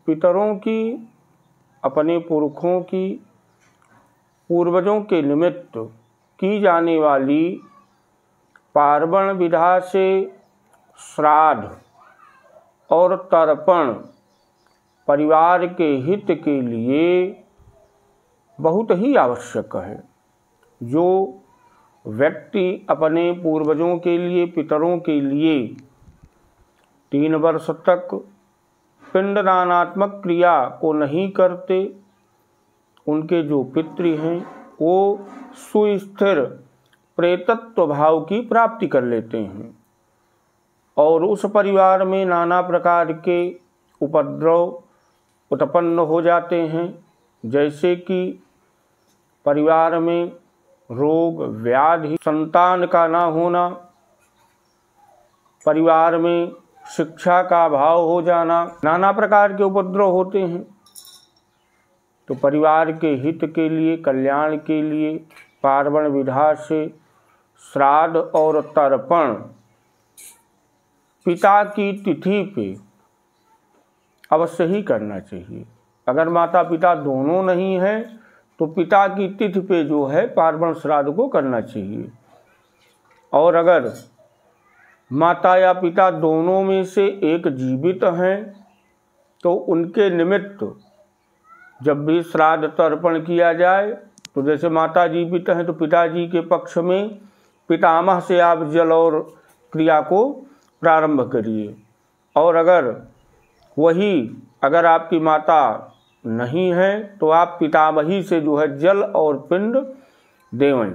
पितरों की, अपने पुरखों की, पूर्वजों के निमित्त की जाने वाली पार्वण विधा से श्राद्ध और तर्पण परिवार के हित के लिए बहुत ही आवश्यक है। जो व्यक्ति अपने पूर्वजों के लिए, पितरों के लिए 3 वर्ष तक पिंडदानात्मक क्रिया को नहीं करते, उनके जो पितृ हैं वो सुस्थिर प्रेतत्व भाव की प्राप्ति कर लेते हैं और उस परिवार में नाना प्रकार के उपद्रव उत्पन्न हो जाते हैं, जैसे कि परिवार में रोग व्याधि, संतान का ना होना, परिवार में शिक्षा का अभाव हो जाना, नाना प्रकार के उपद्रव होते हैं। तो परिवार के हित के लिए, कल्याण के लिए पार्वण विधा से श्राद्ध और तर्पण पिता की तिथि पे अवश्य ही करना चाहिए। अगर माता पिता दोनों नहीं हैं तो पिता की तिथि पे जो है पार्वण श्राद्ध को करना चाहिए। और अगर माता या पिता दोनों में से एक जीवित हैं तो उनके निमित्त जब भी श्राद्ध तर्पण किया जाए तो जैसे माता जीवित हैं तो पिताजी के पक्ष में पितामह से आप जल और क्रिया को प्रारंभ करिए। और अगर आपकी माता नहीं है तो आप पितामही से जो है जल और पिंड देवें।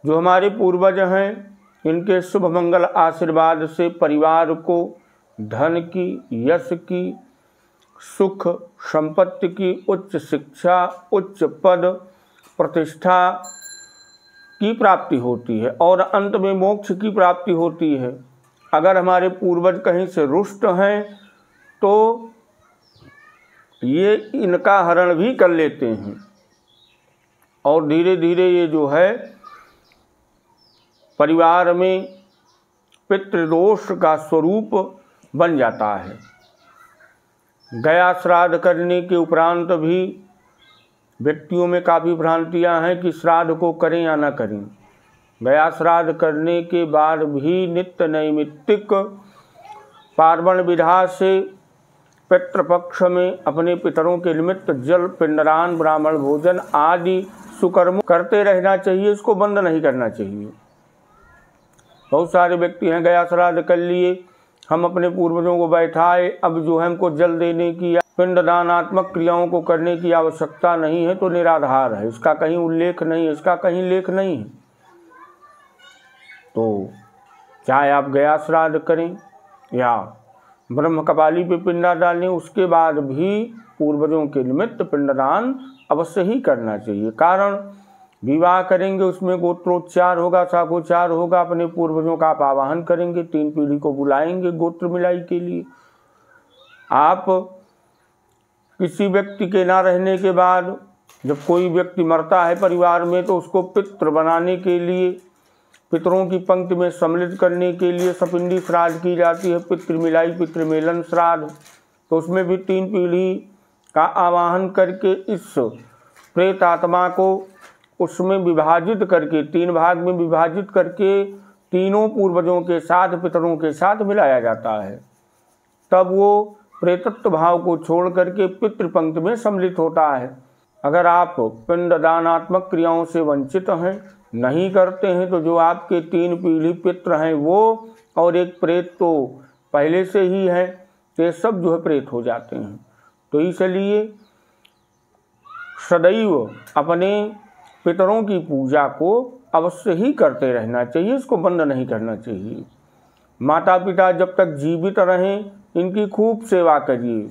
जो हमारे पूर्वज हैं इनके शुभ मंगल आशीर्वाद से परिवार को धन की, यश की, सुख संपत्ति की, उच्च शिक्षा, उच्च पद प्रतिष्ठा की प्राप्ति होती है और अंत में मोक्ष की प्राप्ति होती है। अगर हमारे पूर्वज कहीं से रुष्ट हैं तो ये इनका हरण भी कर लेते हैं और धीरे धीरे ये जो है परिवार में पितृदोष का स्वरूप बन जाता है। गया श्राद्ध करने के उपरांत भी व्यक्तियों में काफ़ी भ्रांतियां हैं कि श्राद्ध को करें या न करें। गया श्राद्ध करने के बाद भी नित्य नैमित्तिक पार्वण विधा से पितृपक्ष में अपने पितरों के निमित्त जल, पिंडदान, ब्राह्मण भोजन आदि सुकर्म करते रहना चाहिए। इसको बंद नहीं करना चाहिए। बहुत सारे व्यक्ति हैं गया श्राद्ध कर लिए, हम अपने पूर्वजों को बैठाए, अब जो है हमको जल देने की या पिंडदानात्मक क्रियाओं को करने की आवश्यकता नहीं है तो निराधार है। इसका कहीं उल्लेख नहीं है, इसका कहीं लेख नहीं है। तो चाहे आप गया श्राद्ध करें या ब्रह्म कपाली पे पिंडा डालें, उसके बाद भी पूर्वजों के निमित्त पिंडदान अवश्य ही करना चाहिए। कारण विवाह करेंगे उसमें गोत्रोच्चार होगा, शाखोच्चार होगा, अपने पूर्वजों का आप आवाहन करेंगे, 3 पीढ़ी को बुलाएंगे गोत्र मिलाई के लिए। आप किसी व्यक्ति के ना रहने के बाद जब कोई व्यक्ति मरता है परिवार में तो उसको पितृ बनाने के लिए, पितरों की पंक्ति में सम्मिलित करने के लिए सपिंडी श्राद्ध की जाती है, पितृ मिलाई, पितृ मेलन श्राद्ध। तो उसमें भी 3 पीढ़ी का आवाहन करके इस प्रेत आत्मा को उसमें विभाजित करके, 3 भाग में विभाजित करके तीनों पूर्वजों के साथ, पितरों के साथ मिलाया जाता है। तब वो प्रेतत्व भाव को छोड़ करके पितृपंक्ति में सम्मिलित होता है। अगर आप पिंडदानात्मक क्रियाओं से वंचित हैं, नहीं करते हैं, तो जो आपके 3 पीढ़ी पितृ हैं वो और एक प्रेत तो पहले से ही है, तो ये सब जो है प्रेत हो जाते हैं। तो इसलिए सदैव अपने पितरों की पूजा को अवश्य ही करते रहना चाहिए, इसको बंद नहीं करना चाहिए। माता पिता जब तक जीवित रहें इनकी खूब सेवा करिए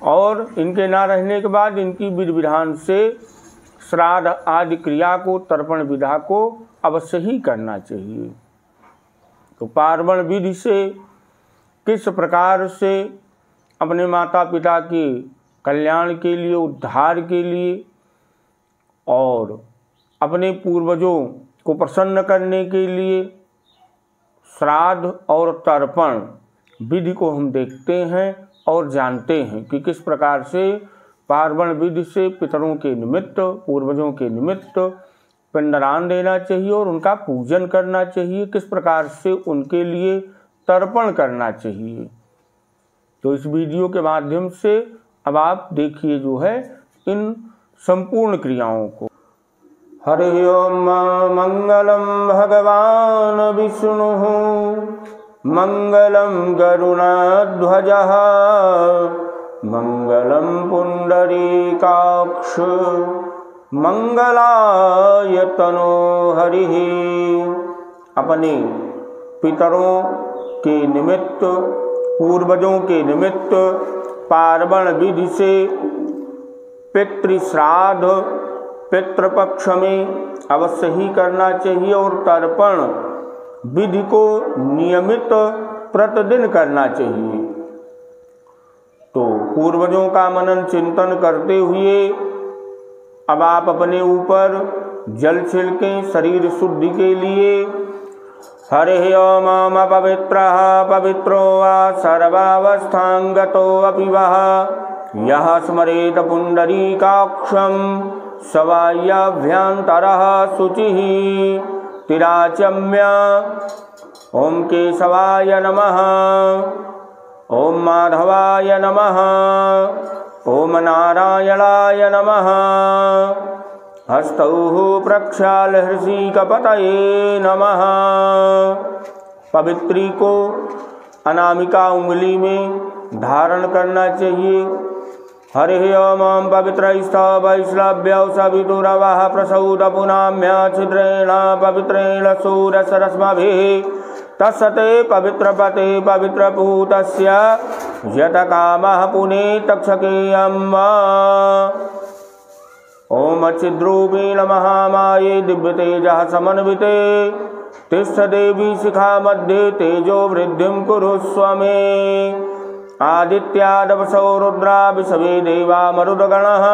और इनके ना रहने के बाद इनकी विधि विधान से श्राद्ध आदि क्रिया को, तर्पण विधा को अवश्य ही करना चाहिए। तो पार्वण विधि से किस प्रकार से अपने माता पिता के कल्याण के लिए, उद्धार के लिए और अपने पूर्वजों को प्रसन्न करने के लिए श्राद्ध और तर्पण विधि को हम देखते हैं और जानते हैं कि किस प्रकार से पार्वण विधि से पितरों के निमित्त, पूर्वजों के निमित्त पिंडदान देना चाहिए और उनका पूजन करना चाहिए, किस प्रकार से उनके लिए तर्पण करना चाहिए। तो इस वीडियो के माध्यम से अब आप देखिए जो है इन संपूर्ण क्रियाओं को। हरि ओम मंगलम भगवान विष्णु मंगलम गरुणध्वजः मंगलम पुंडरीकाक्ष मंगलाय तनो हरिः। अपने पितरों के निमित्त, पूर्वजों के निमित्त पार्वण विधि से पितृश्राद्ध पितृपक्ष में अवश्य ही करना चाहिए और तर्पण विधि को नियमित प्रतिदिन करना चाहिए। तो पूर्वजों का मनन चिंतन करते हुए अब आप अपने ऊपर जल छिड़कें शरीर शुद्धि के लिए। हरि ओम पवित्रः पवित्रो वा सर्वावस्थांगतो अपि वः यः स्मरेत पुंडरीकाक्षं सवाय्याभ्यन्तरः शुचिः तिराचम्य। ओम केशवाय नमः, ओम माधवाय नमः, ओम नारायणाय नमः। हस्तौ प्रक्षाल्य हृषिकपतये नमः। पवित्री को अनामिका उंगली में धारण करना चाहिए। हरि ओम पवित्रैस्तवैश्लभ्यौ सवितुरवः प्रसूत पुनाम्य छिद्रेण पवित्रेण सूरसरश्मभिः तत्सते पवित्रपते पवित्रपूतस्य यतकामः पुने तक्षके अम्मा। ओम छिद्रूपेण महामाये दिव्यतेजः समन्विते तिष्ठ देवी शिखा मध्ये तेजो वृद्धिं कुरुष्व मे। आदित्यादवसो रुद्रा विश्वे देवा मरुदगणः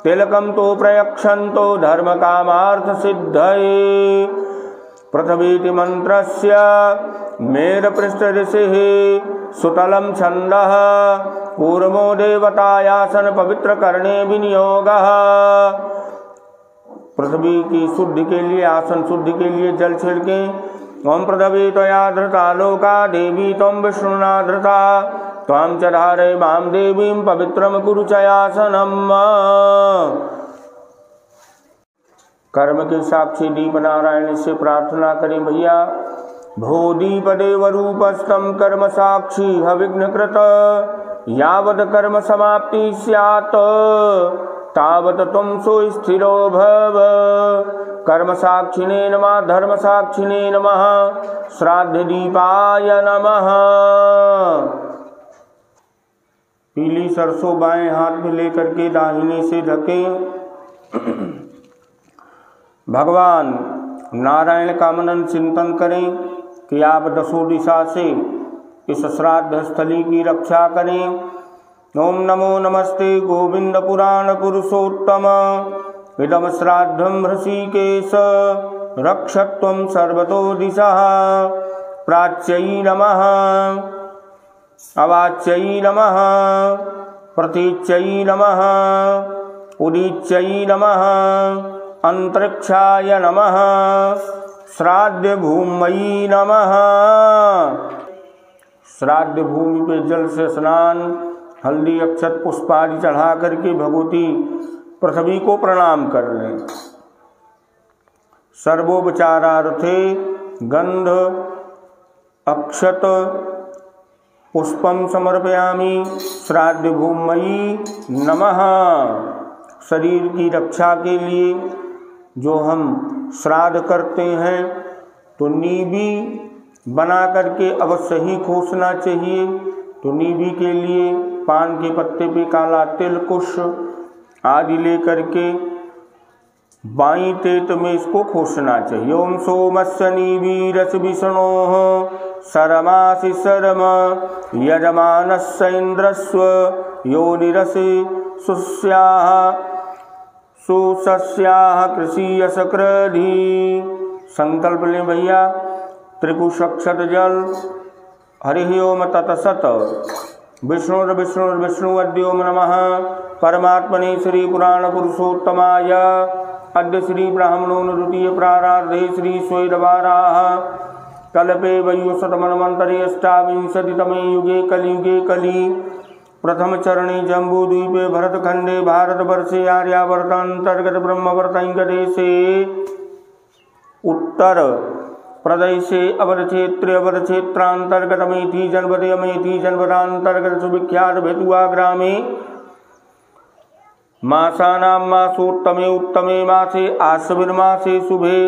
तिलकं तु प्रयक्षन्तो धर्मकामार्थसिद्धये। पृथ्वीति मन्त्रस्य मेरुपृष्ठऋषिः सुतलं छन्दः कूर्मो देवतायासन पवित्रकरणे विनियोगः। पृथ्वी की शुद्धि के लिए, आसन शुद्धि के लिए जल छिड़कें। ओम पृथ्वी त्वया धृता लोका देवी त्वं विष्णुना धृता त्वां च धारय मां देवीं पवित्रं कुरु चयासनम्। कर्म के साक्षी दीप नारायण से प्रार्थना करें भैया। भो दीपदेव रूपस्थं कर्म साक्षी हविघ्नकृत यावत् कर्म समाप्ति स्यात् तावत् त्वं सुस्थिरो भव। कर्म साक्षिणे नमः, धर्म साक्षिणे नमः, श्राद्ध दीपाय नमः। पीली सरसों बाएं हाथ में लेकर के दाहिने से ढकें। भगवान नारायण का मनन चिंतन करें कि आप दसों दिशा से इस श्राद्ध स्थली की रक्षा करें। ओम नमो नमस्ते गोविंद पुराण पुरुषोत्तम इदम श्राद्धं ऋषिकेश रक्षत्वं सर्वतो दिशः। प्राच्यै नमः, अवाच्यै नमः, प्रतीच्यै नमः, उदीच्यै नमः, अंतरिक्षाय नमः, श्राद्ध भूमयी नमः। श्राद्ध भूमि पे जल से स्नान, हल्दी अक्षत पुष्प आदि चढ़ा करके भगवती पृथ्वी को प्रणाम कर लें। सर्वोपचारार्थे गंध अक्षत पुष्पम समर्पयामि श्राद्ध भूमयी नमः। शरीर की रक्षा के लिए जो हम श्राद्ध करते हैं तो नीबी बना करके अवश्य ही खोसना चाहिए। तो नीबी के लिए पान के पत्ते पे काला तिल कुश आदि लेकर के बाई तेत में इसको खोसना चाहिए। ओम सोमस्य नीबी रस विष्णोः सरमासि शर्म यजमानस्य इंद्रस्व योनिरसि सुस्याः सुसस्याः कृषि सक्रधि। संकल्प लें भैया। त्रिकुश अक्षत जल हरि ओम तत्सत। विष्णुर्विष्णुर्विष्णुवद्यों नमः। परमात्मने श्री पुराण पुरुषोत्तमाय अद्य श्री ब्राह्मणो द्वितीय प्रारार्धे श्री स्वेदवाराः कल्पे वैवस्वतमन्वन्तरे अष्टाविंशतितमे युगे कलियुगे कली प्रथम चरणे जम्बूद्वीपे भरतखंडे भारतवर्षे आर्यावर्तांतर्गत ब्रह्मवर्तैकदेशे उत्तर प्रदेशे अवध क्षेत्रांतर्गत अमेठी जनपदे अमेठी जनपदांतर्गत सुविख्यात भेतुआ ग्रामे मासानां मासोत्तमे उत्तमे मासे आश्विन मासे शुभे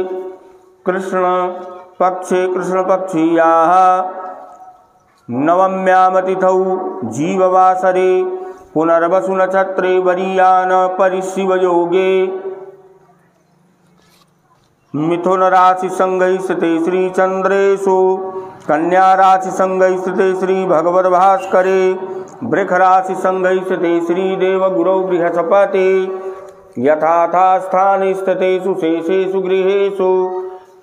कृष्णपक्षीयाः नवम्यामतिथौ जीववासरे पुनर्वसु नक्षत्रे वरीयान परिशिवयोगे मिथुन राशि संगैस्ते श्री चंद्रेशु कन्या राशि संगैस्ते श्री भगवद भास्करे वृष राशि संगैस्ते श्री देवगुरौ बृहस्पते यथाथा स्थाने स्थितेषु शेषेषु गृहेषु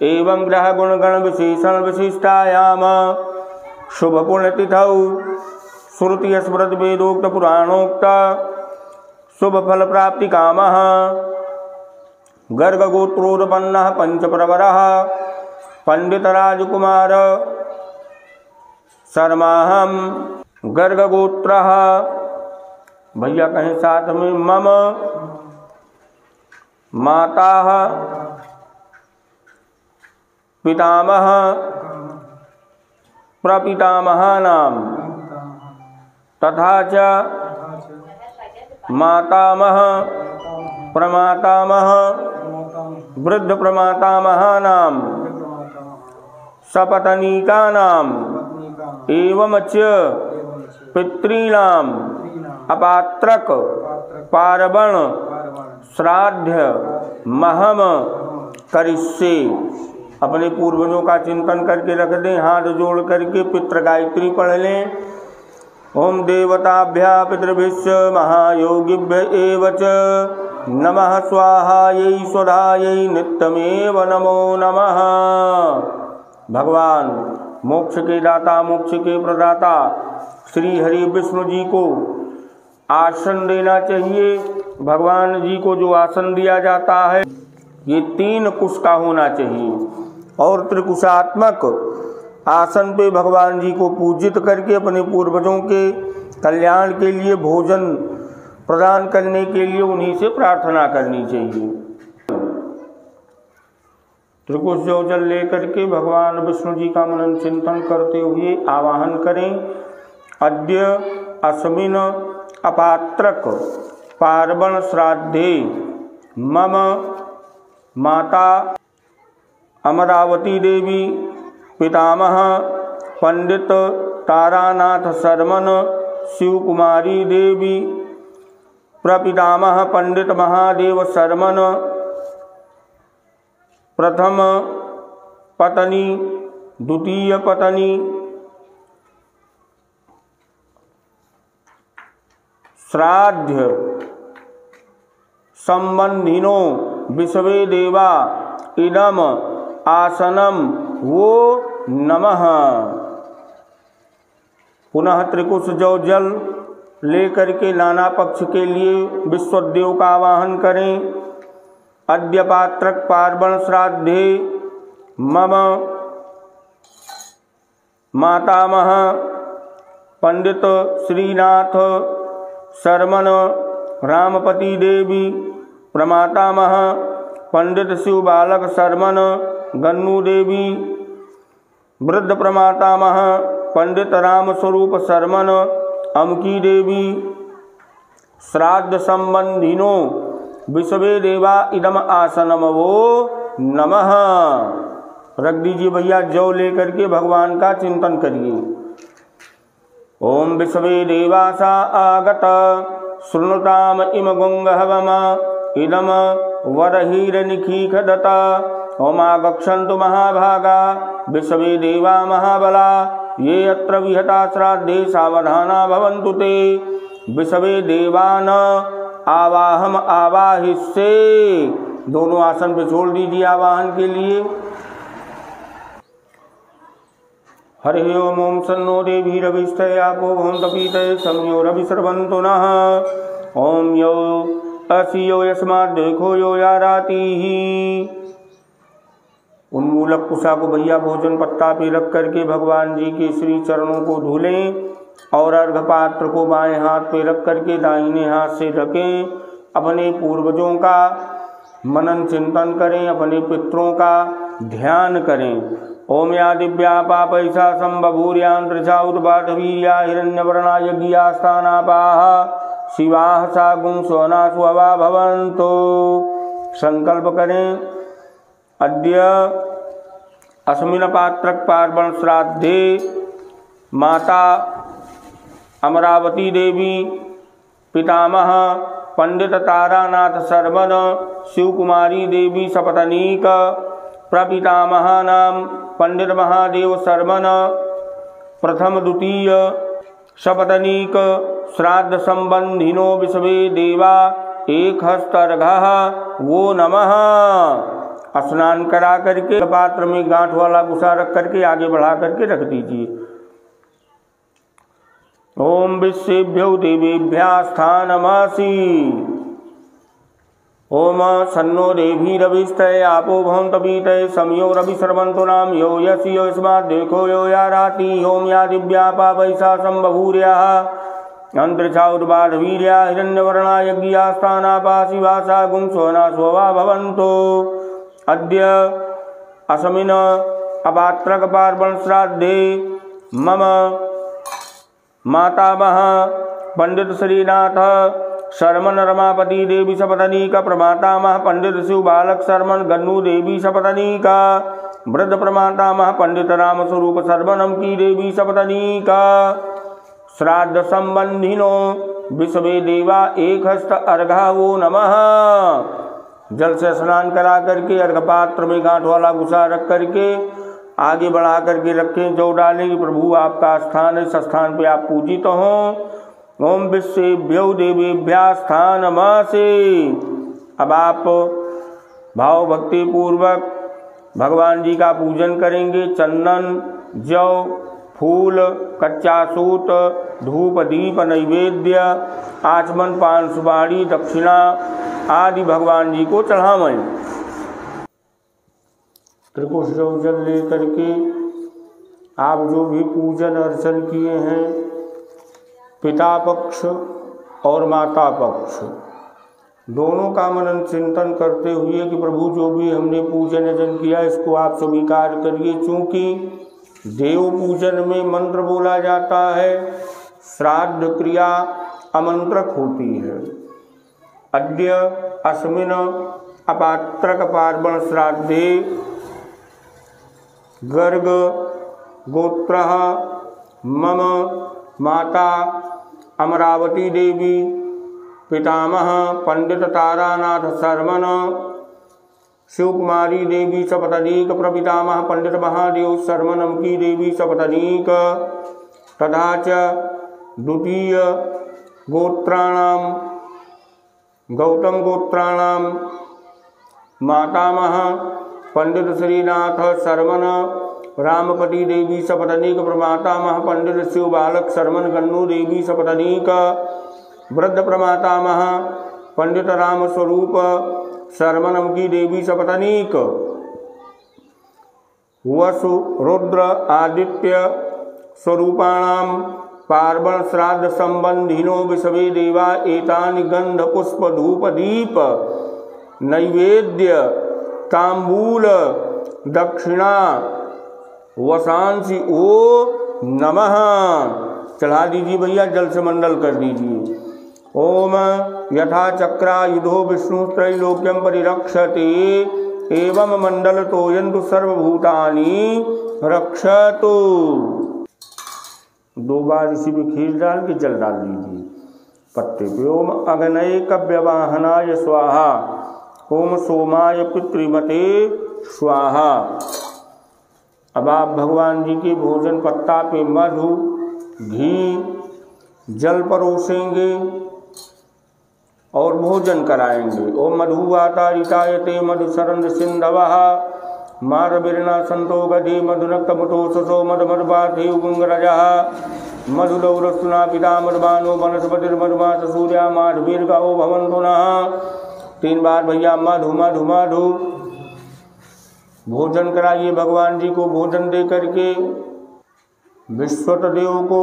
एवं ग्रह गुणगण विशेषण विशिष्टायाम शुभ पुण्यतिथौ श्रुति स्मृत वेदोक्त पुराणोक्त शुभ फल प्राप्ति कामः गर्ग गोत्रोत्पन्नः पंचप्रवरः पंडित राजकुमार शर्माहम गर्ग गोत्रः। भैया कहीं साथ में मम माता पितामह प्रपितामहानां तथा च मातामह प्रमातामह वृद्ध प्रमातामहानां सपत्नीकानां एवं च पितॄणां अपात्रक पार्वण श्राद्ध महम करिष्ये। अपने पूर्वजों का चिंतन करके रख दें, हाथ जोड़ करके पितृ गायत्री पढ़ लें। ओम देवताभ्या पितृभ्यश्च महायोगिभ्य एव च नमः स्वाहायै स्वधायै नित्यमेव नमो नमः। भगवान मोक्ष के दाता मोक्ष के प्रदाता श्री हरि विष्णु जी को आसन देना चाहिए। भगवान जी को जो आसन दिया जाता है ये 3 कुश का होना चाहिए और त्रिकुशात्मक आसन पे भगवान जी को पूजित करके अपने पूर्वजों के कल्याण के लिए भोजन प्रदान करने के लिए उन्हीं से प्रार्थना करनी चाहिए। त्रिकुश जो जल लेकर के भगवान विष्णु जी का मनन चिंतन करते हुए आवाहन करें। अद्य अस्मिन् अपात्रक पार्वण श्राद्धे मम माता अमरावती देवी पितामह पंडित तारानाथ शर्मन शिवकुमारी देवी प्रपितामह पंडित महादेव शर्मन प्रथम पत्नी द्वितीय पत्नी श्राद्ध संबंधिनो विश्वे देवा इदम आसनम वो नमः। पुनः त्रिकुश जो जल लेकर के नाना पक्ष के लिए विश्वदेव का आवाहन करें। अद्य पात्रक पार्वण श्राद्धे मम मातामह पंडित श्रीनाथ शर्मन रामपति देवी प्रमातामह पंडित शिव बालक शर्मन गन्नू देवी वृद्ध प्रमातामह पंडित राम स्वरूप शर्मन अमकी देवी श्राद्ध संबंधिनो विश्वे देवा इदम आसनम वो नमः। रख दीजिए भैया, जौ लेकर के भगवान का चिंतन करिए। ओम विश्वे देवासा आगत शृणुताम इम गुंगहवम इदम वरहीरनिखीखदता ओमागक्षन्तु महाभागा विश्वे देवा महाबला ये अत्र विहता श्राद्धे सावधाना भवन्तु ते विश्वे देवान आवाहम आवाहिष्ये। दोनों आसन पे छोड़ दीजिए आवाहन के लिए। हरि ओम ओम सन्नो देवी रविष्ठे आपो भवन्तु पीते सम्यो रविसर्वन्तु नः। ओम यो असियो यस्मात् देखो यो यारातिः। उन्मूलक कुशा को भैया भोजन पत्ता पे रख करके भगवान जी के श्री चरणों को धुलें और अर्घ पात्र को बाएं हाथ पे रख करके दाहिने हाथ से ढकें। अपने पूर्वजों का मनन चिंतन करें, अपने पितरों का ध्यान करें। ओम या दिव्या पापैसा संबभूर्यांत्रिषा उद्बाधवीर्या हिरण्यवर्णा यज्ञास्थानापाः शिवाः सागुं सोना स्वभा भवन्तु। संकल्प करें। अद्य अस्मिन् पात्रक पार्वण श्राद्धे माता अमरावती देवी, पितामह पंडित तारानाथ शर्मन, शिवकुमारी देवी सपत्नीक, प्रपितामह नाम पंडित महादेव शर्मन, प्रथम द्वितीय सपत्नीक श्राद्ध संबंधिनो विश्वे देवा एक हस्तर्घः वो नमः। स्नान करा करके पात्र में गांठ वाला गुस्सा रख करके आगे बढ़ा करके रख दीजिए। ओम विश्वेभ्यो देवेभ्यः स्थानमसि। ओम सन्नो देवी रविष्ठे आपो भवन्तु पीते सम्यो रविसर्वन्तु नाम यो यस्य यो यस्मात् देखो यो याराति। ओम या दिव्या पापैसा संबभूर्याः अंतरिक्षा उद्बाधवीर्या हिरण्यवर्णा यज्ञास्थानापा शिवा सागुं सोना स्वभा भवन्तु। अद्य अस्मिन् अपात्रक पार्वण श्राद्धे मम मातामह पंडित श्रीनाथ शर्मन रमापति देवी सपत्नीक, प्रमातामह पंडित शिव बालक शर्मन गन्नू देवी सपत्नीक, वृद्ध प्रमातामह पंडित राम स्वरूप शर्मनम की देवी सपत्नीक, श्राद्ध संबंधिनो विश्वे देवा एक हस्त अर्घा वो नमः। जल से स्नान करा करके अर्घ पात्र में गांठ वाला गुस्सा रख करके आगे बढ़ा करके रखें। जो डालें कि प्रभु आपका स्थान है, इस स्थान पे आप पूजित हों। ओम विश्वेभ्यो देवेभ्यः स्थानमसि। अब आप भाव भक्ति पूर्वक भगवान जी का पूजन करेंगे। चंदन, जौ, फूल, कच्चा सूत, धूप, दीप, नैवेद्य, आचमन, पान, सुपारी, दक्षिणा आदि भगवान जी को चढ़ावें। त्रिकुश जल ले करके आप जो भी पूजन अर्चन किए हैं, पिता पक्ष और माता पक्ष दोनों का मनन चिंतन करते हुए कि प्रभु जो भी हमने पूजन अर्चन किया इसको आप स्वीकार करिए। चूँकि देव पूजन में मंत्र बोला जाता है, श्राद्ध क्रिया अमंत्रक होती है। अद्य अस्मिन् अपात्रक पार्वण श्राद्धे गर्ग गोत्रः मम माता अमरावती देवी, पितामह पंडित तारानाथ शर्मन, शिवकुमारी देवी सपत्नीक, प्रपितामह पंडित महादेव शर्मनम की देवी सपत्नीक, तथा च द्वितीय गोत्राणाम गौतम गोत्राणाम मातामह पंडित श्रीनाथ शर्मन, रामपति देवी सपत्नीक, प्रमातामह पंडित शिव बालक शर्मन गन्नू देवी सपत्नीक, वृद्ध प्रमातामह पंडित राम स्वरूप शर्मनम की देवी सपत्नीक, वसु रुद्र आदित्य स्वरूपाणाम पार्वण श्राद्ध संबंधिनो विश्वे देवा एतानि गंध पुष्प धूप दीप नैवेद्य तांबूल दक्षिणा वसांसी ओ नमः। चढ़ा दीजिए भैया, जल से मंडल कर दीजिए। ओम यथा चक्रायुधो विष्णु त्रैलोक्यम परिरक्षते एवं मंडल तोयन्तु सर्वभूतानि रक्षतु। 2 बार इसी में खीर डाल के जल डाल दीजिए पत्ते पे। ओम अग्नये कव्यवाहनाय स्वाहा, ओम सोमाय पितृमते स्वाहा। अब आप भगवान जी के भोजन पत्ता पे मधु घी जल परोसेंगे और भोजन कराएंगे। ओम मधुवातारितायते मधुसरंद सिंधवः, मारबिरना संतो गधि मधुनक्तमुतो ससो मधुमधुपाथि गुंगरजः मधुदौरस्तुना पिता मधुबानो वनस्पतिर्मधुमास सूर्या माधवीर्गो भवन्तु नः। 3 बार भैया मधु मधु मधु भोजन कराइए। भगवान जी को भोजन दे करके विश्वत देव को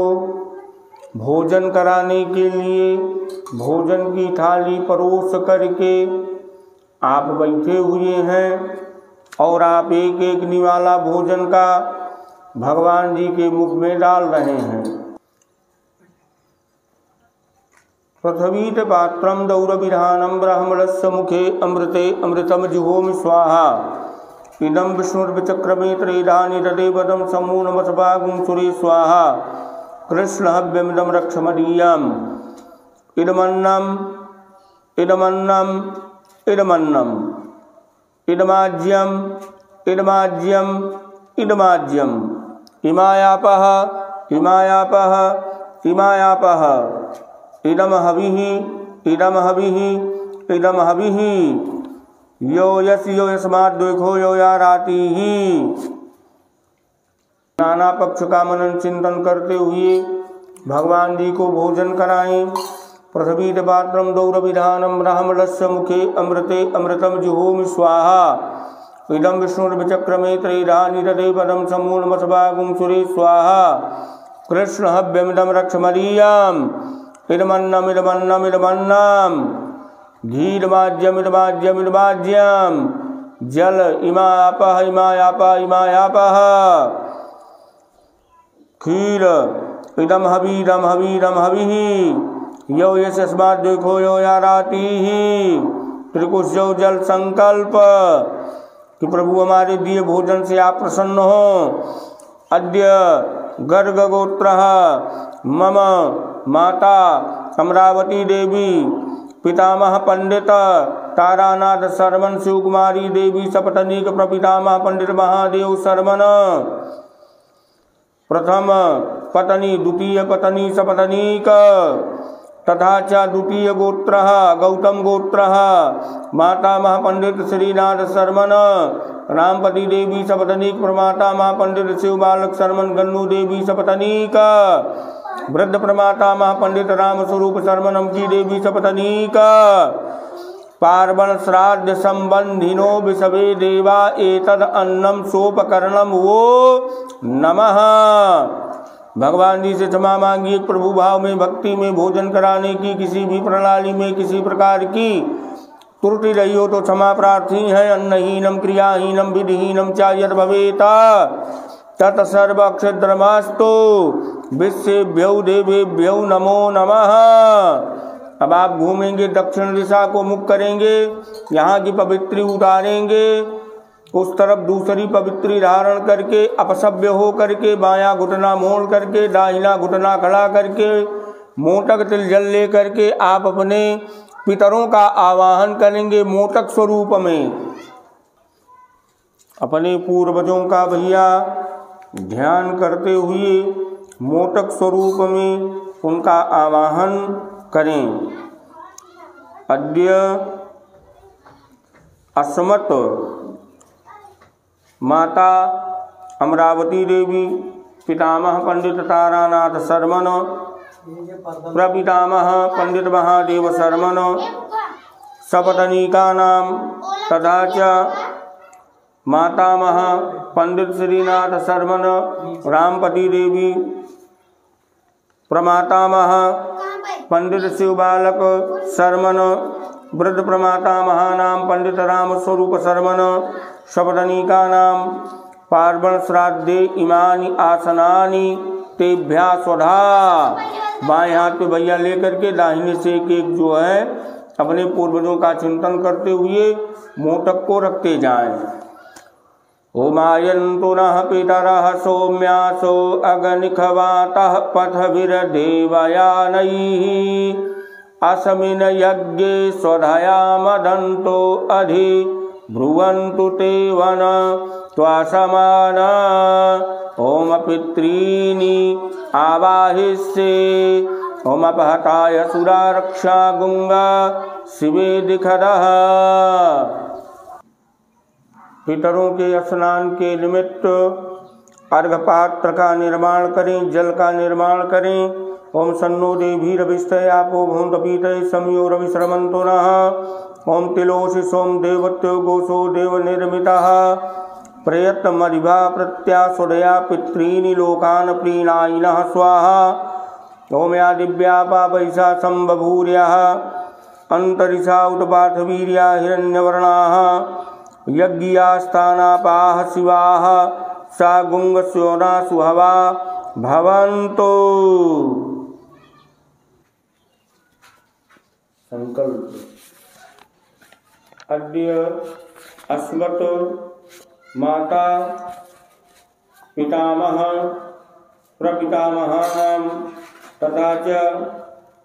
भोजन कराने के लिए भोजन की थाली परोस करके आप बैठे हुए हैं और आप एक एक निवाला भोजन का भगवान जी के मुख में डाल रहे हैं। पृथ्वीत पात्रम दौरविधानम ब्राह्मणस्य मुखे अमृते अमृतम जुहोमि स्वाहा इदं विष्णुर्विचक्रमे त्रेधानि तदेवदं समूनमसभागुं सुरे स्वाहा कृष्णहव्यमिदं रक्षमदीयम् इदमन्नम् इदमन्नम् इदमन्नम् इदमाज्यम् इदमाज्यम् इदमाज्यम् इमायापः इमायापः इमायापः इदम हविः इदम हविः इदम हविः यो यस्मात् देखो यो या राति ही। नाना पक्ष का मनन चिंतन करते हुए भगवान जी को भोजन कराएं। पृथ्वीत पात्रम दौरविधानम ब्राह्मणस्य मुखे अमृते अमृतम जुहोमि स्वाहा इदं विष्णुर्विचक्रमे त्रेधानि तदेवदं समूनमसभागुं सुरे स्वाहा कृष्णहव्यमिदं रक्षमदीयम् इदमन्नम् इदमन्नम् इदमन्नम् घीर्माज्यम इदमाज्यम इदमाज्यम जल इमायापः इमायापः इमायापः खीर इदम हवीरम हवीरम हविः यो यस्मात् देखो यो या रातिः। त्रिकुश जो जल संकल्प कि प्रभु हमारे दिए भोजन से आप प्रसन्न हो। अद्य गर्ग गोत्रः मम माता अमरावती देवी पितामह पंडित तारानाथ शर्मन शिवकुमारी देवी सपत्नीक प्रपितामह पंडित महादेव शर्मन प्रथम पत्नी द्वितीय पत्नी सपत्नीक तथा च द्वितीय गोत्रः गौतम गोत्रः माता महापंडित श्रीनाथ शर्मन रामपति देवी सपत्नीक प्रमाता महापंडित शिव बालक शर्मन गन्नू देवी सपत्नीक वृद्ध प्रमाता महापंडित राम स्वरूप शर्मनम की देवी सपत्नीक पार्वण श्राद्ध संबंधिनो विषवे देवा एतद अन्नम सोपकरणम वो नमः। भगवान जी से क्षमा मांगिए। प्रभु भाव में भक्ति में भोजन कराने की किसी भी प्रणाली में किसी प्रकार की त्रुटि रही हो तो क्षमा प्रार्थी है। अन्नहीनम क्रियाहीनम विधिहीनम च यद् भवेत् तत्सर्वक्षद्रमस्तु विश्वेभ्यो देवेभ्यो नमो नमः। अब आप घूमेंगे, दक्षिण दिशा को मुख करेंगे, यहाँ की पवित्री उतारेंगे, उस तरफ दूसरी पवित्री धारण करके अपसभ्य हो करके बायां घुटना मोड़ करके दाहिना घुटना खड़ा करके मोटक तिल जल ले करके आप अपने पितरों का आवाहन करेंगे। मोटक स्वरूप में अपने पूर्वजों का भैया ध्यान करते हुए मोटक स्वरूप में उनका आवाहन करें। अद्य अस्मत् माता अमरावती देवी पितामह पंडित तारानाथ शर्मन प्रपितामह पंडित महादेव शर्मन सपत्नीका नाम तथा च मातामह पंडित श्रीनाथ शर्मन रामपति देवी प्रमातामह पंडित शिव बालक शर्मन वृद्ध प्रमाता महानाम पंडित राम स्वरूप शर्मन सपत्नीका नाम पार्वण श्राद्धे इमानि आसनानि तेभ्या स्वधा। बाएं हाथ पे भैया लेकर के दाहिने से एक जो है अपने पूर्वजों का चिंतन करते हुए मोटक को रखते जाएं। ओमायन्तु नः पितरः सौम्यासो अगनिखवातः पथभिर्देवयानैः अस्मिन् यज्ञे स्वधया मदन्तो अधि ब्रुवन्तु ते वन त्वासमान। ओम पितॄनि आवाहिष्ये ओम अपहताय सुरारक्षा गुंगा शिवे दिखदः। पितरों के स्नान के निमित्त अर्घ पात्र का निर्माण करें, जल का निर्माण करें। ओम सन्नो देवीरभिष्टय आपो भूतपीतये समयो रविश्रमन्तो नः। ओम तिलोषि सोम देवत्यो गोसो देवनिर्मितः। प्रयत्नमरिभा प्रत्यासुरया पितॄन् लोकान् प्रीणायिनः स्वाहा। ओम या दिव्या पापैषा सम्बभूर्यः अंतरिषा उत्पातवीर्या हिरण्यवर्णाः। यज्ञियास्थानापाः शिवाः सा गुंगस्योना सुहवा भवन्तु। संकल्प। अद्य अस्मत् माता पितामह प्रपितामहानां तथा च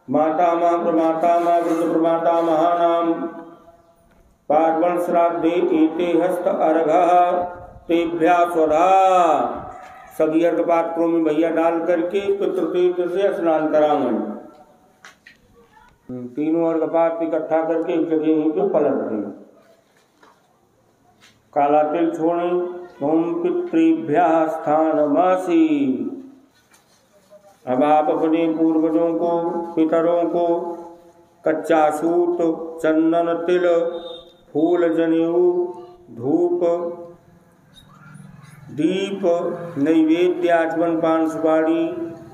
मातामह प्रमातामह वृद्ध प्रमातामहानां पार्वण श्राद्धे एते हस्त अर्घः तेभ्यः स्वधा। सभी अर्घ पात्रों में भैया डाल करके पितृतीर्थ से स्नान करावें। तीनों अर्घ पात्र इकट्ठा करके एक जगह यहीं पे पलट दें। काला तिल छोड़ें। ओम पितृभ्यः स्थानमसि। अब आप अपने पूर्वजों को पितरों को कच्चा सूत चंदन तिल फूल जनेऊ धूप दीप नैवेद्य आचमन पान सुपारी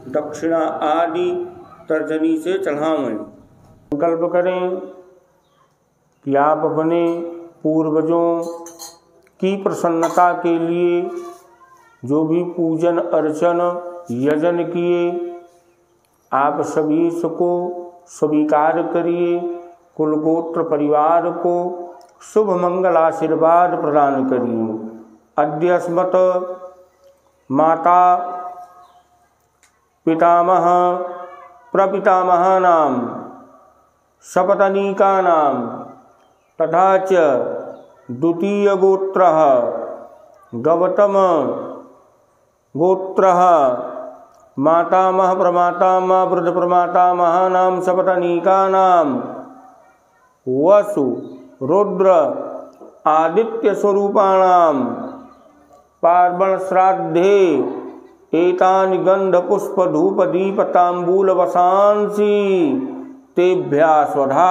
दक्षिणा आदि तर्जनी से चढ़ावें। संकल्प करें कि आप अपने पूर्वजों की प्रसन्नता के लिए जो भी पूजन अर्चन यजन किए आप सभी इसको स्वीकार करिए। कुल गोत्र परिवार को शुभ मंगल आशीर्वाद प्रदान करिए। अद्य अस्मत् माता पितामह प्रपितामहानां सपत्नीकानां तथा च द्वितीय गोत्रः गौतम गोत्रः मातामह प्रमातामह वृद्ध प्रमातामहानां सपत्नीकानां वसु रुद्र आदित्य स्वरूपाणां पार्वण श्राद्धे एतानि गंध पुष्प धूप दीप तांबूल वसांसी तेभ्यः स्वधा।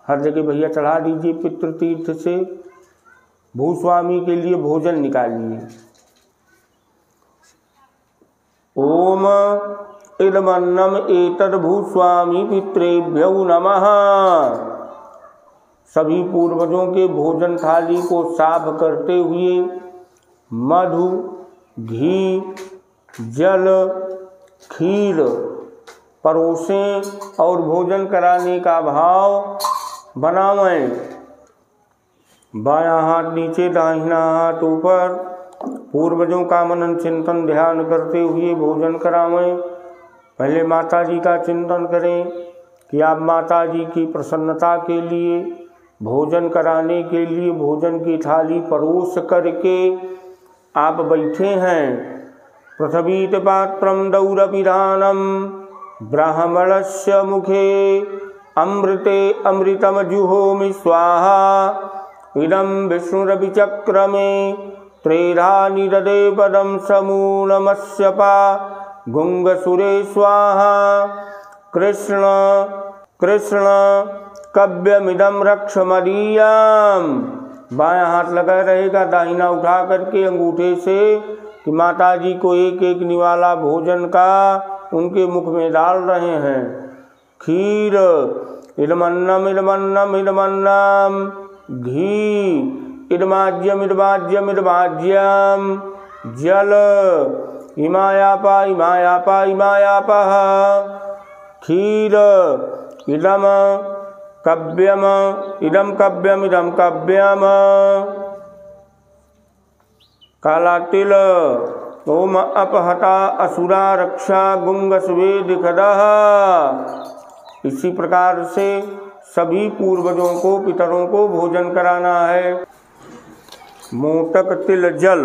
हर जगह भैया चढ़ा दीजिए। पितृतीर्थ से भूस्वामी के लिए भोजन निकालिए। ओम इदमन्नम एतद् भूस्वामी पितृभ्यो नमः। सभी पूर्वजों के भोजन थाली को साफ करते हुए मधु घी जल खीर परोसें और भोजन कराने का भाव बनावें। बायां हाथ नीचे दाहिना हाथ ऊपर पूर्वजों का मनन चिंतन ध्यान करते हुए भोजन करावें। पहले माता जी का चिंतन करें कि आप माता जी की प्रसन्नता के लिए भोजन कराने के लिए भोजन की थाली परोस करके आप बैठे हैं। पृथ्वीत पात्रम दौरपिधानम ब्राह्मणस्य मुखे अमृते अमृतम जुहोमि स्वाहा। इदं विष्णुरभिचक्रमे त्रेधा निददे पदं समूलमस्यपा गुंगसुरे स्वाहा। कृष्ण कृष्ण कव्यमिदं रक्ष मदीयम्। बायां हाथ लगा रहेगा, दाहिना उठा करके अंगूठे से कि माता जी को एक एक निवाला भोजन का उनके मुख में डाल रहे हैं। खीर इदमन्नम इदमन्नम इदमन्नम घी इदमाज्यम इदमाज्यम इदमाज्यम जल इमायापा इमायापा इमायापः खीर इदम कव्यम इदम कव्यम इदम कव्यम। काला तिल ओम अपहता असुरा रक्षा गुंग स्वेद खदः। इसी प्रकार से सभी पूर्वजों को पितरों को भोजन कराना है। मोटक तिल जल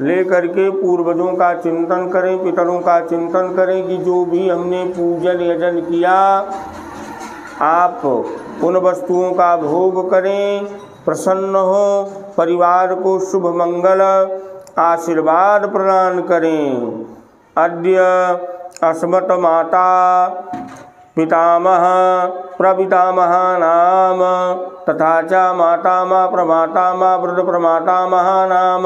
लेकर के पूर्वजों का चिंतन करें, पितरों का चिंतन करें कि जो भी हमने पूजन यजन किया आप उन वस्तुओं का भोग करें, प्रसन्न हो परिवार को शुभ मंगल आशीर्वाद प्रदान करें। अद्य अस्मत् माता पितामह प्रपितामहानाम तथा च मातामह प्रमातामह वृद्ध प्रमातामहानाम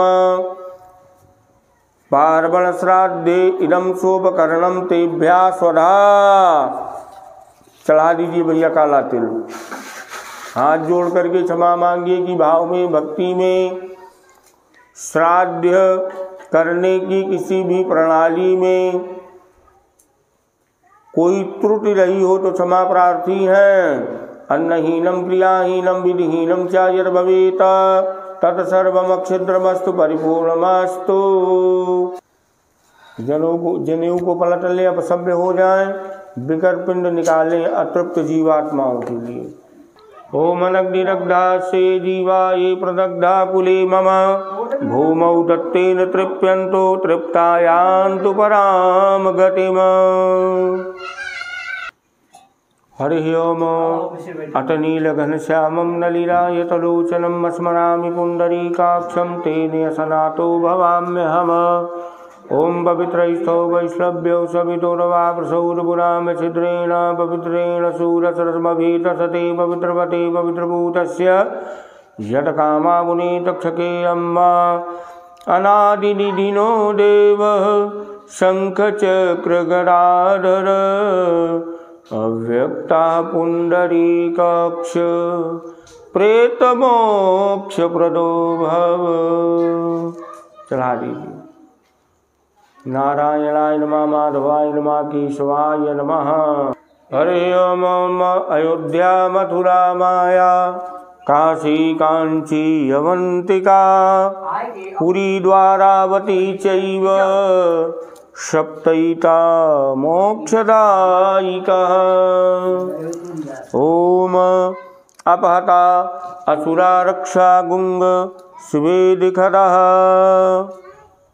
पार्वण श्राद्धे इदं शोभकरणं तेभ्यः स्वधा। चढ़ा दीजिए भैया काला तिल। हाथ जोड़ करके क्षमा मांगिए कि भाव में भक्ति में श्राद्ध करने की किसी भी प्रणाली में कोई त्रुटि रही हो तो क्षमा प्रार्थी हैं। अन्नहीनम क्रियाहीनम विधिहीनम च यद् भवेत् तत्सर्वमक्षिद्रमस्तु परिपूर्णमस्तु। जनेऊ को पलट ले, अपसभ्य हो जाए, विकर पिंड निकालें अतृप्त जीवात्माओं के लिए। ओम अनग्निरग्धा से जीवाये प्रदग्धा कुले मम भूमौ दत्तेन तृप्यन्तो तृप्तायान्तु पराम गतिम। हरि ओम। अतनीलघनश्यामं नलिनायतलोचनं स्मरामि पुण्डरीकाक्षं तेन सनातो भवाम्यहम्। ओम पवित्रैस्थौ वैष्णव्यौ सवितुर्वाकृसौर्पुरां छिद्रेण पवित्रेण शूरसरस्मभीतसते पवित्रवते पवित्रभूतस्य यत्कामा मुने तक्षके अम्मा अनादिनिधिनो देवः शङ्खचक्रगदाधर अव्यक्ता पुण्डरीकाक्ष प्रेतमोक्षप्रदो भव। चढ़ा दीजिए। नारायणाय नमः माधवाय नमः केशवाय नमः। हरे ओम। अयोध्या मथुरा माया काशी कांची अवंतिका पुरी द्वारावती चैव सप्तैता मोक्षदायिका। ओम अपहता असुरा रक्षा गुंग सुवेदिखदः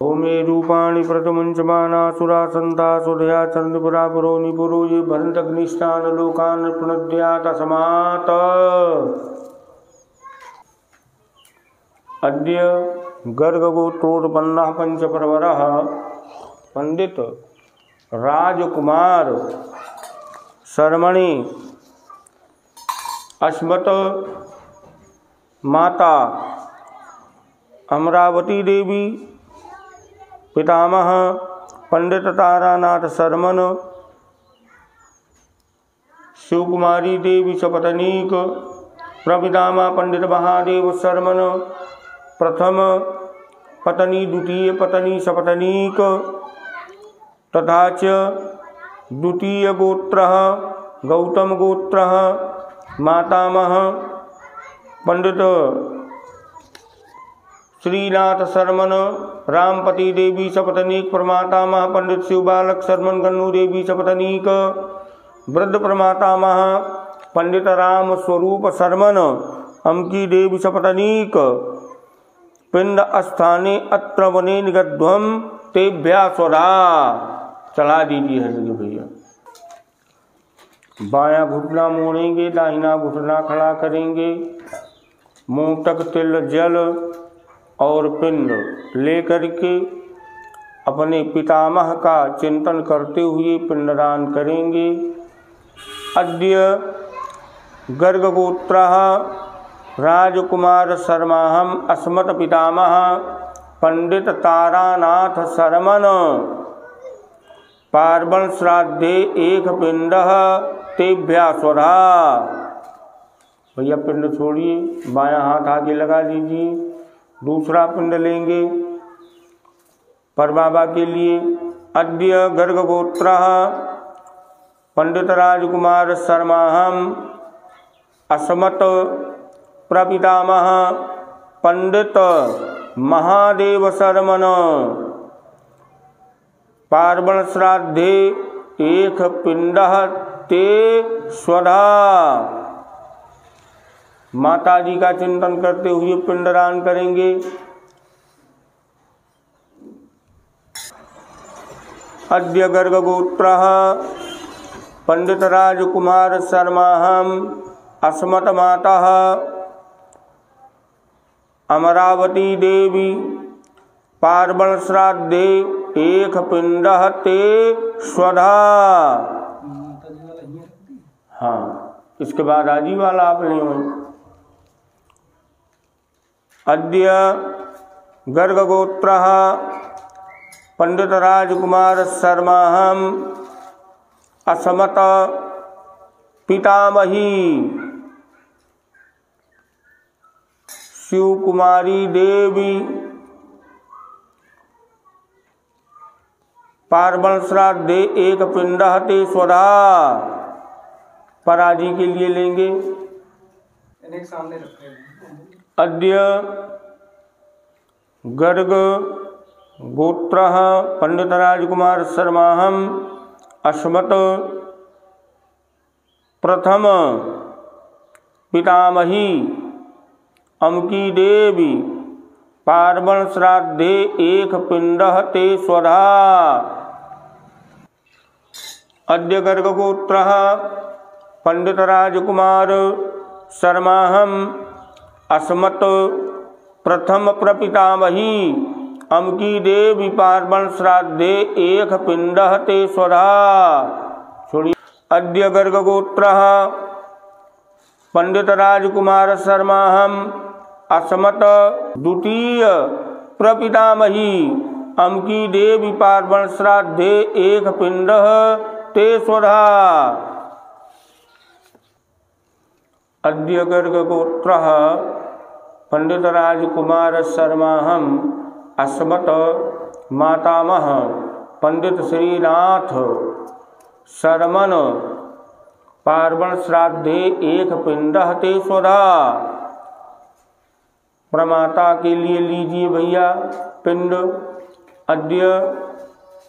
ओमे रूपाणि प्रथमंचमानासुरा संता सुधया चंद्रपुरा पुरोनि पुरोजे भरतग्निष्ठान लोकान पुनद्या तस्मात्। अद्य गर्गगोत्रोत्पन्नः पंचप्रवरः पंडित राजकुमार शर्मणि अस्मत् माता अमरावती देवी पितामह पंडित तारानाथ शर्मन शिवकुमारी देवी सपत्नीक प्रपितामह पंडित महादेव शर्मन प्रथम पत्नी द्वितीय पत्नी सपत्नीक तथा च द्वितीय गोत्रः गौतम गोत्रः मातामह पंडित श्रीनाथ शर्मन रामपति देवी सपत्नीक प्रमातामह पंडित शिवबालक शर्मन गन्नू देवी सपत्नीक वृद्ध प्रमातामह पंडित राम स्वरूप शर्मन अमकी देवी सपत्नीक पिंड स्थाने अत्र वने निगध्वम तेभ्या स्वधा। चढ़ा दीजिए हृदय भैया। बायां घुटना मोड़ेंगे, दाहिना घुटना खड़ा करेंगे, मुंह तक तिल जल और पिंड लेकर के अपने पितामह का चिंतन करते हुए पिंडदान करेंगे। अद्य गर्गगोत्रः राजकुमार शर्माहम अस्मत् पितामह पंडित तारानाथ शर्मन पार्वण श्राद्धे एक पिंडः तेभ्या स्वधा। भैया पिंड छोड़िए, बायां हाथ आगे लगा लीजिए, दूसरा पिंड लेंगे परबाबा के लिए। अद्य गर्गगोत्रः पंडित राजकुमार शर्माहम अस्मत् प्रपितामह पंडित महादेव शर्मन पार्वण श्राद्धे एक पिंडः ते स्वधा। माता जी का चिंतन करते हुए पिंडदान करेंगे। अद्य गर्गगोत्रः पंडित राजकुमार शर्माहम अस्मत् मातः अमरावती देवी पार्वण श्राद्धे एक पिंड ते स्वधा। हाँ, इसके बाद आजी वाला आपने अद्य गर्ग गोत्र पंडित राजकुमार शर्माहम असमत पितामही शिव कुमारी देवी पार्वण श्राद्धे एक पिंड ते स्वधा। पराजी के लिए लेंगे। सामने अद्य गर्ग गोत्र पंडित राजकुमार शर्माहम अस्मत् प्रथम पितामही अमकी देवी पार्वण श्राद्धे एक पिंड ते स्वधा। अद्य गर्ग गोत्र पंडित राजकुमार शर्माहम अस्मत् प्रथम प्रपितामही अमकी देवी पार्वण श्राद्धे एक पिंड ते स्वधा। अद्य गर्ग गोत्र पंडित राजकुमार शर्माहम अस्मत् द्वितीय प्रपितामही अमकी देवी पार्वण श्राद्धे एक पिंड ते स्वधा। अद्य गर्ग गोत्र पंडित राजकुमार शर्माहम अस्मत् मातामह पंडित श्रीनाथ शर्मन पार्वण श्राद्धे एक पिंड ते स्वधा। प्रमाता के लिए लीजिए भैया पिंड। अद्य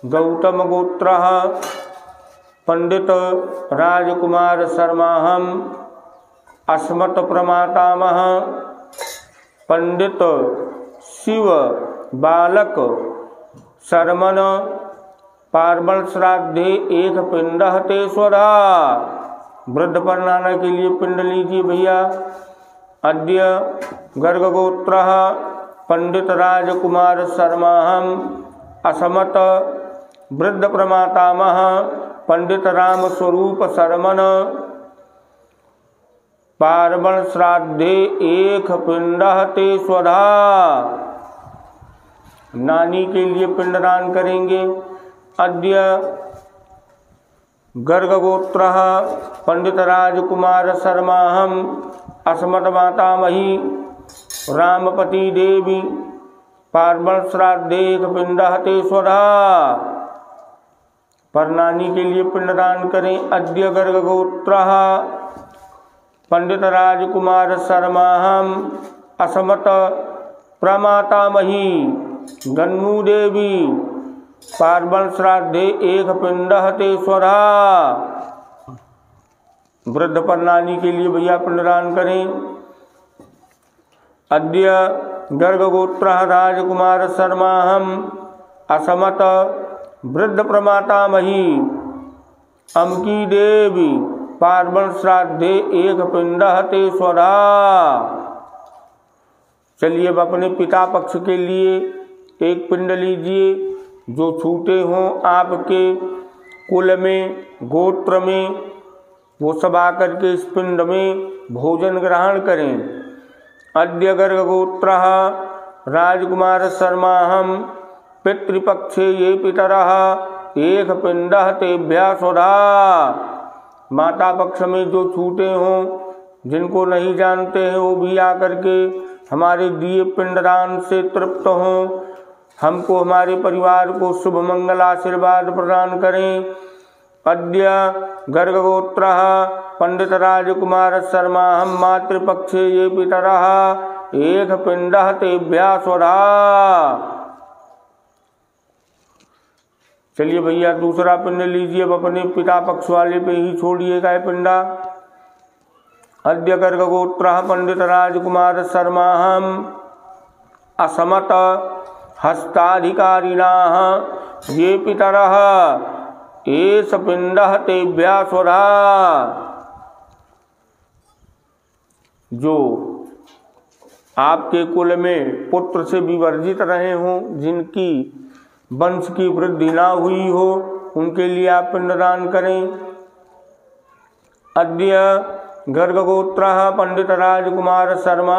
गौतम गोत्र पंडित राजकुमार शर्माहम अस्मत् प्रमातामह पंडित शिव बालक शर्मन पार्वण श्राद्धे एक पिंड ते स्वधा। वृद्ध परनाना के लिए पिंड लीजिए भैया। अद्य गर्ग गोत्र पंडित राजकुमार शर्माहम असमत वृद्ध प्रमातामह पंडित राम स्वरूप शर्मन पार्वण श्राद्धे एक पिंड ते स्वधा। नानी के लिए पिंडदान करेंगे। अद्य गर्ग गोत्र पंडित राजकुमार शर्माहम अस्मत् मातामही रामपति देवी पार्वण श्राद्धे एक पिंड ते स्वधा। पर नानी के लिए पिंडदान करें। अद्य गर्ग गोत्र पंडित राजकुमार शर्माहम असमत प्रमातामही गन्नू देवी पार्वण श्राद्धे एक पिंड ते स्वधा। वृद्ध परनानी के लिए भैया पिंडदान करें। अद्य गर्ग गोत्र राजकुमार शर्माहम असमत वृद्ध प्रमातामही अमकी देवी पार्वण श्राद्धे एक पिंड ते स्वधा। चलिए अब अपने पिता पक्ष के लिए एक पिंड लीजिए। जो छूटे हों आपके कुल में गोत्र में वो सब आकर के इस पिंड में भोजन ग्रहण करें। अद्य गर्ग गोत्र राजकुमार शर्माहम पितृपक्षे ये पितरः एक पिंड तेभ्यः स्वधा। माता पक्ष में जो छूटे हों जिनको नहीं जानते हैं वो भी आकर के हमारे दिए पिंडदान से तृप्त हों। हमको हमारे परिवार को शुभ मंगल आशीर्वाद प्रदान करें। अद्य गर्ग गोत्र पंडित राजकुमार शर्माहम मातृपक्षे ये पितरः एक पिंड तेभ्यः स्वधा। चलिए भैया दूसरा पिंड लीजिए। अब अपने पिता पक्ष वाले पे ही छोड़िएगा ये पिंडा। अद्य गर्ग गोत्र पंडित राजकुमार शर्माहम असमत हस्ताधिकारिणाः ये पितरः एष पिंडः तेभ्यः स्वधा। जो आपके कुल में पुत्र से विवर्जित रहे हों, जिनकी वंश की वृद्धि ना हुई हो, उनके लिए आप पिंडदान करें। अद्य गर्गगोत्रः पंडित राजकुमार शर्मा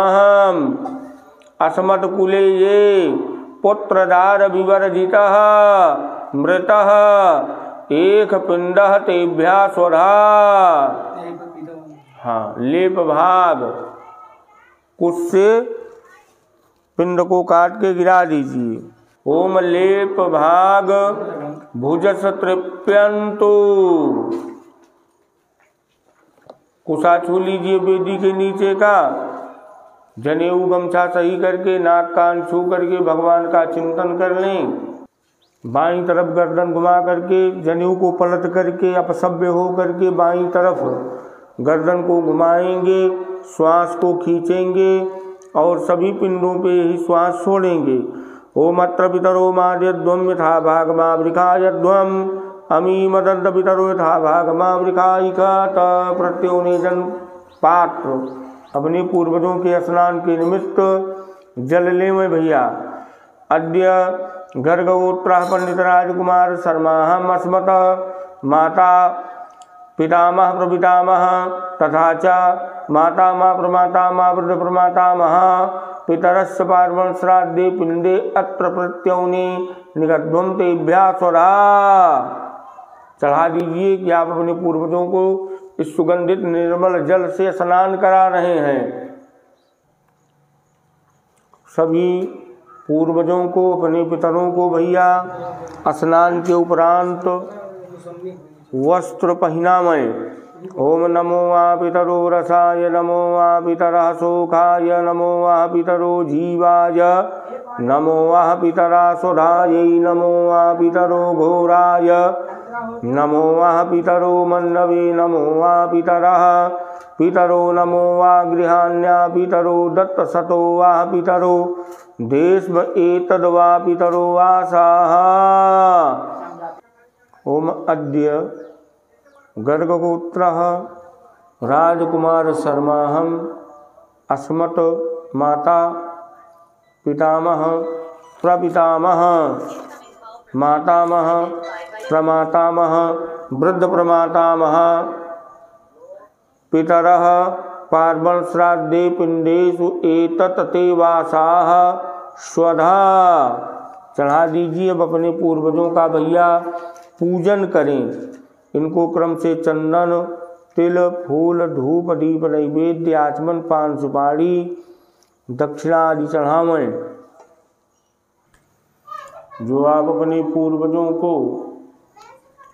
अस्मत् कुले ये पुत्रदार विवर्जितः मृतः एक पिंडः तेभ्यः स्वधा। हाँ, लेप भाग कुछ से पिंड को काट के गिरा दीजिए। ओम लेप भाग भुजस तृप्यंतु। कुशा छू लीजिए वेदी के नीचे का। जनेऊ गमछा सही करके नाक कान छू करके भगवान का चिंतन कर लें। बाईं तरफ गर्दन घुमा करके जनेऊ को पलट करके अपसभ्य हो करके बाईं तरफ गर्दन को घुमाएंगे, श्वास को खींचेंगे और सभी पिंडों पे ही श्वास छोड़ेंगे। ओम अत्र पितरो माद्यध्वम यथा भागमा वृखायध्वम अमी मदंत पितरो यथा भागमा वृखायिका प्रत्योनेजन पात्र। अपने पूर्वजों के स्नान के निमित्त जल ले में भैया। अद्य गर्गगोत्रः पंडित राजकुमार शर्माहम् अस्मत् माता पितामह प्रपितामह तथा च मातामह प्रमातामह वृद्ध प्रमातामह पितरस्य पार्वण श्राद्धे पिंडे अत्र प्रत्योने निगध्वं तेभ्यः स्वधा। चढ़ा दीजिए कि आप अपने पूर्वजों को इस सुगंधित निर्मल जल से स्नान करा रहे हैं। सभी पूर्वजों को अपने पितरों को भैया स्नान के उपरांत वस्त्र पहनामय। ओम नमो वा पितरो रसाय नमो वा पितरः शोकाय नमो वा पितरो जीवाय नमो वा पितरा सुधायै नमो वा पितरो घोराय नमो वा पितरो मन्नवे नमो वा पितरः पितरो नमो वा गृहाण्या पितरो दत्तसतो वा पितरो देशम एतद् वा पितरो आसाः। ओम अद्य गर्गगोत्रः राजकुमार शर्माहम् अस्मत् माता पितामह प्रपितामह मातामह प्रमातामह वृद्ध प्रमातामह पितरः पार्वण श्राद्धे पिंडेषु एतत् ते वासाः स्वधा। चढ़ा दीजिए। अब अपने पूर्वजों का भैया पूजन करें। इनको क्रम से चंदन तिल फूल धूप दीप नैवेद्य आचमन पान सुपारी दक्षिणा आदि चढ़ावें। जो आप अपने पूर्वजों को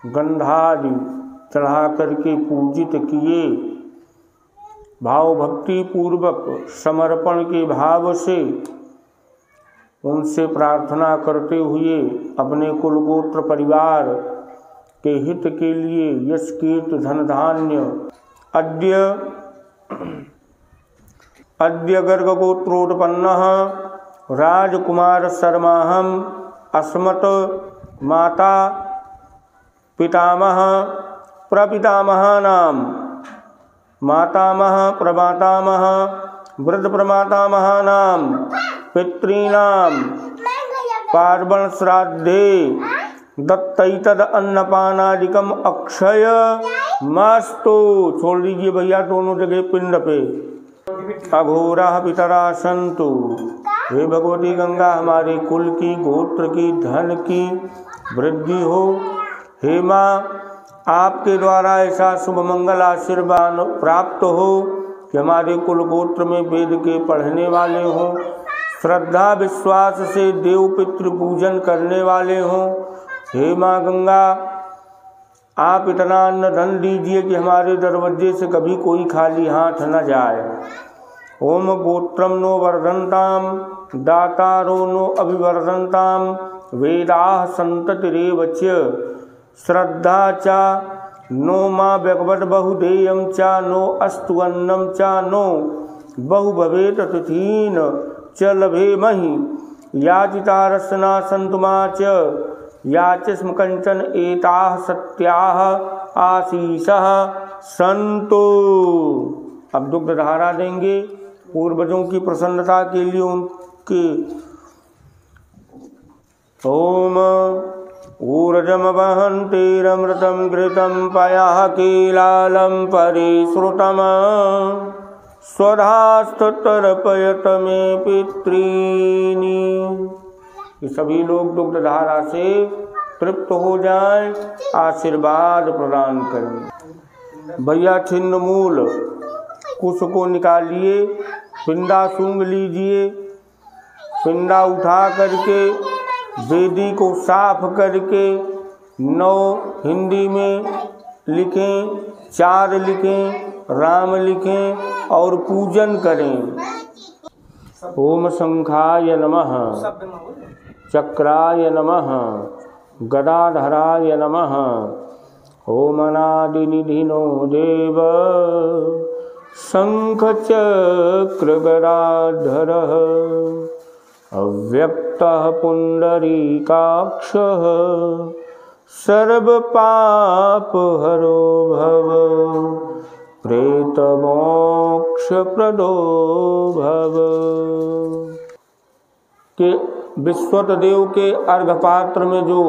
गंधादि चढ़ा करके पूजित किए, भाव भक्ति पूर्वक समर्पण के भाव से उनसे प्रार्थना करते हुए अपने कुलगोत्र परिवार के हित के लिए यश कीर्त धन धान्य अद्य गर्गगोत्रोत्पन्नः राजकुमार शर्माहम् अस्मत् माता पितामह प्रपितामहानां मातामह प्रमातामह वृद्ध प्रमातामहानां पितॄणां पार्वण श्राद्धे दत्तैतद अन्नपानादिकम अक्षय मस्तु। छोड़ दीजिए भैया दोनों जगह पिंड पे। अघोरा पितरा संतु। हे भगवती गंगा, हमारे कुल की गोत्र की धन की वृद्धि हो। हे माँ, आपके द्वारा ऐसा शुभ मंगल आशीर्वाद प्राप्त हो कि हमारे कुल गोत्र में वेद के पढ़ने वाले हों, श्रद्धा विश्वास से देव पितृ पूजन करने वाले हों। हे माँ गंगा, आप इतना अन्न धन दीजिए कि हमारे दरवाजे से कभी कोई खाली हाथ न जाए। ओम गोत्रम नो वर्धन्ताम दातारो नो अभिवर्धन्ताम वेदाः संततिरेव च श्रद्धा चा नो माँ व्यगवत बहुधेयम चा नो अस्तु अन्नम चा नो बहु भवेत तिथीन च लभे महि याचिता रसना संतुमा च याचिस्म कंचन एताः सत्याः आशीषः संतो। अब दुग्ध धारा देंगे पूर्वजों की प्रसन्नता के लिए उनके ओम ऊर्जम वहन्तीरमृतं घृतं पयः कीलालं परिश्रुतम् स्वधास्तर्पयत मे पितॄनि। ये सभी लोग दुग्ध धारा से तृप्त हो जाएं, आशीर्वाद प्रदान करें। भैया छिन्न मूल कुश को निकालिए, पिंडा सूंघ लीजिए, पिंडा उठा करके वेदी को साफ करके 9 हिंदी में लिखें, 4 लिखें, राम लिखें और पूजन करें। ओम शंखाय नमः, चक्राय नमः, गदाधराय नमः। ओम अनादिनिधिनो देव शंख चक्र गदाधरः अव्यक्तः पुंडरीकाक्षः सर्व पाप हरो भव प्रेत मोक्ष प्रदो भव। के विश्वत देव के अर्घपात्र में जो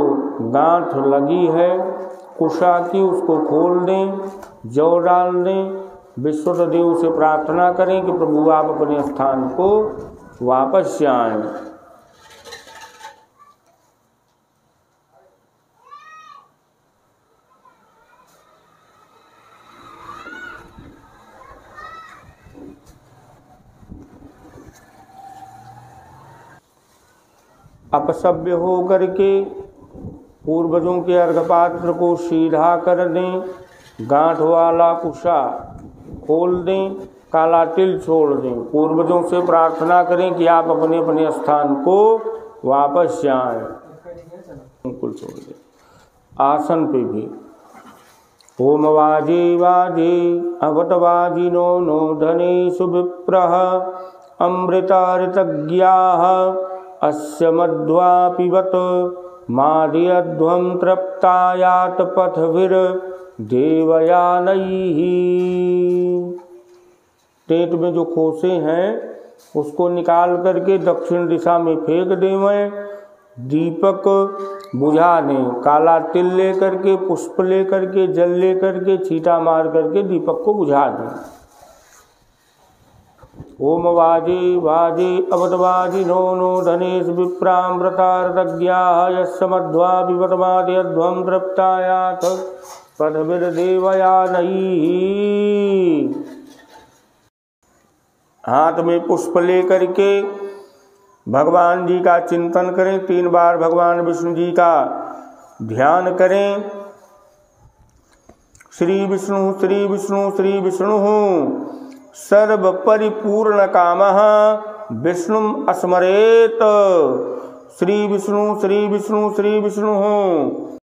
गांठ लगी है कुशा की, उसको खोल दें, जौ डाल दें। विश्वत देव से प्रार्थना करें कि प्रभु आप अपने स्थान को वापस आएं। अपसभ्य हो करके पूर्वजों के अर्घपात्र को सीधा कर दें, गांठ वाला कुशा खोल दें, काला तिल छोड़ दें। पूर्वजों से प्रार्थना करें कि आप अपने अपने स्थान को वापस जाएं। बिल्कुल छोड़ दें। आसन पे भी ओम वाजे वाजे अवत वाजिनो नो धनेषु विप्रः अमृतार्तज्ञाः अस्य मध्वा पिबत मादियध्वं तृप्तायात पथभिर देवयानैः। पेट में जो खोसे हैं उसको निकाल करके दक्षिण दिशा में फेंक देवें। दीपक बुझा दें, काला तिल ले करके, पुष्प ले करके, जल ले करके, छींटा मार करके दीपक को बुझा दें। ओम वाजे वाजे अवतवाजिनो नो धनेषु विप्रामृतार्तज्ञाः यस्य मध्वा पिबतमाद्यध्वं तृप्तायात पथभिर्देवयानैः। हाथ में पुष्प ले करके भगवान जी का चिंतन करें। 3 बार भगवान विष्णु जी का ध्यान करें। श्री विष्णु श्री विष्णु श्री विष्णु सर्व परिपूर्ण कामः विष्णुम स्मरेत। श्री विष्णु श्री विष्णु श्री विष्णु